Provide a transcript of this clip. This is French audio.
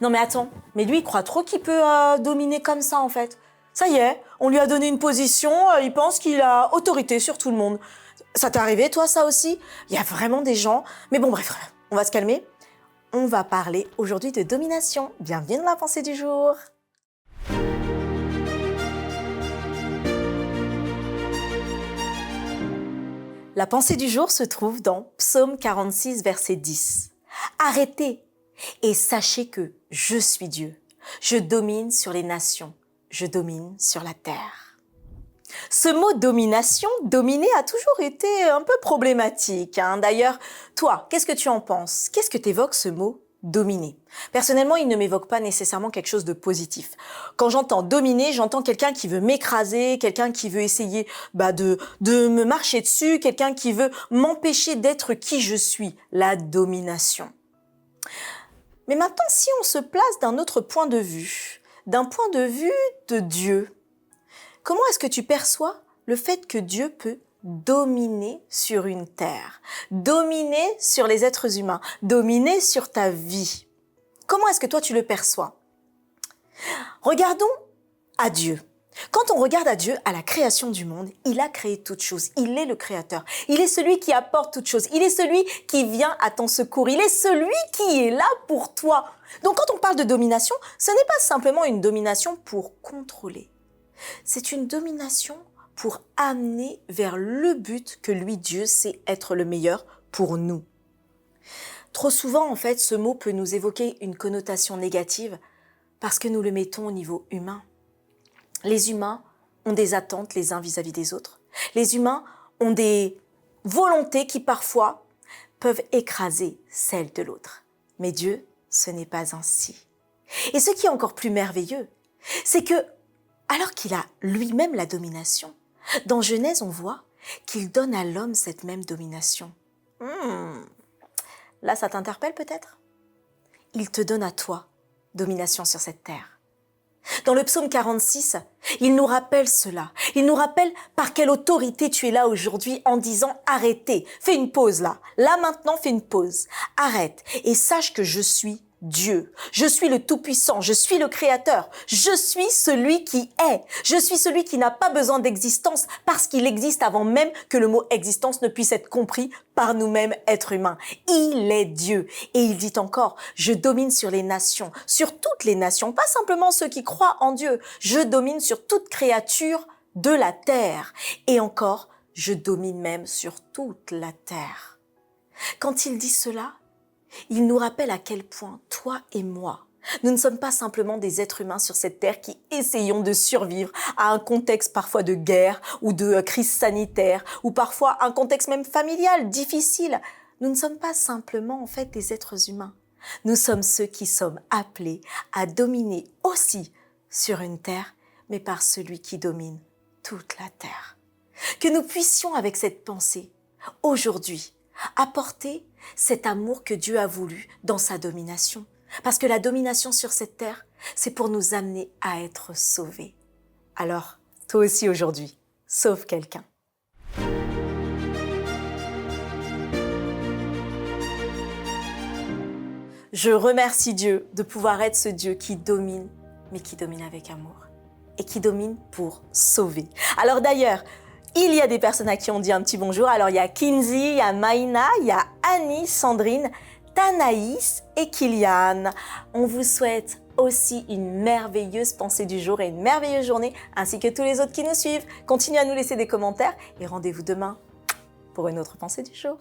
Non mais attends, mais lui il croit trop qu'il peut dominer comme ça en fait. Ça y est, on lui a donné une position, il pense qu'il a autorité sur tout le monde. Ça t'est arrivé toi ça aussi? Il y a vraiment des gens... Mais bon bref, on va se calmer. On va parler aujourd'hui de domination. Bienvenue dans la pensée du jour. La pensée du jour se trouve dans Psaume 46, verset 10. Arrêtez et sachez que je suis Dieu. Je domine sur les nations. Je domine sur la terre. Ce mot domination, dominer, a toujours été un peu problématique. D'ailleurs, toi, qu'est-ce que tu en penses? Qu'est-ce que t'évoque ce mot dominer? Personnellement, il ne m'évoque pas nécessairement quelque chose de positif. Quand j'entends dominer, j'entends quelqu'un qui veut m'écraser, quelqu'un qui veut essayer de me marcher dessus, quelqu'un qui veut m'empêcher d'être qui je suis, la domination. Mais maintenant, si on se place d'un autre point de vue de Dieu, comment est-ce que tu perçois le fait que Dieu peut dominer sur une terre, dominer sur les êtres humains, dominer sur ta vie? Comment est-ce que toi tu le perçois? Regardons à Dieu. Quand on regarde à Dieu, à la création du monde, il a créé toutes choses. Il est le créateur. Il est celui qui apporte toutes choses. Il est celui qui vient à ton secours. Il est celui qui est là pour toi. Donc quand on parle de domination, ce n'est pas simplement une domination pour contrôler. C'est une domination pour amener vers le but que lui, Dieu, sait être le meilleur pour nous. Trop souvent, en fait, ce mot peut nous évoquer une connotation négative parce que nous le mettons au niveau humain. Les humains ont des attentes les uns vis-à-vis des autres. Les humains ont des volontés qui parfois peuvent écraser celles de l'autre. Mais Dieu, ce n'est pas ainsi. Et ce qui est encore plus merveilleux, c'est que alors qu'il a lui-même la domination, dans Genèse, on voit qu'il donne à l'homme cette même domination. Là, ça t'interpelle peut-être? Il te donne à toi domination sur cette terre. Dans le psaume 46, il nous rappelle cela. Il nous rappelle par quelle autorité tu es là aujourd'hui en disant « Arrêtez, fais une pause là. Là maintenant, fais une pause. Arrête et sache que je suis Dieu. Je suis le Tout-Puissant, je suis le Créateur, je suis celui qui est. Je suis celui qui n'a pas besoin d'existence parce qu'il existe avant même que le mot existence ne puisse être compris par nous-mêmes, êtres humains. Il est Dieu. Et il dit encore, je domine sur les nations, sur toutes les nations, pas simplement ceux qui croient en Dieu. Je domine sur toute créature de la terre. Et encore, je domine même sur toute la terre. Quand il dit cela, il nous rappelle à quel point, toi et moi, nous ne sommes pas simplement des êtres humains sur cette terre qui essayons de survivre à un contexte parfois de guerre ou de crise sanitaire ou parfois un contexte même familial difficile. Nous ne sommes pas simplement en fait des êtres humains. Nous sommes ceux qui sommes appelés à dominer aussi sur une terre, mais par celui qui domine toute la terre. Que nous puissions avec cette pensée, aujourd'hui, apporter cet amour que Dieu a voulu dans sa domination. Parce que la domination sur cette terre, c'est pour nous amener à être sauvés. Alors, toi aussi aujourd'hui, sauve quelqu'un. Je remercie Dieu de pouvoir être ce Dieu qui domine, mais qui domine avec amour. Et qui domine pour sauver. Alors d'ailleurs, il y a des personnes à qui on dit un petit bonjour. Alors, il y a Kinsey, il y a Maïna, il y a Annie, Sandrine, Tanaïs et Kylian. On vous souhaite aussi une merveilleuse pensée du jour et une merveilleuse journée, ainsi que tous les autres qui nous suivent. Continuez à nous laisser des commentaires et rendez-vous demain pour une autre pensée du jour.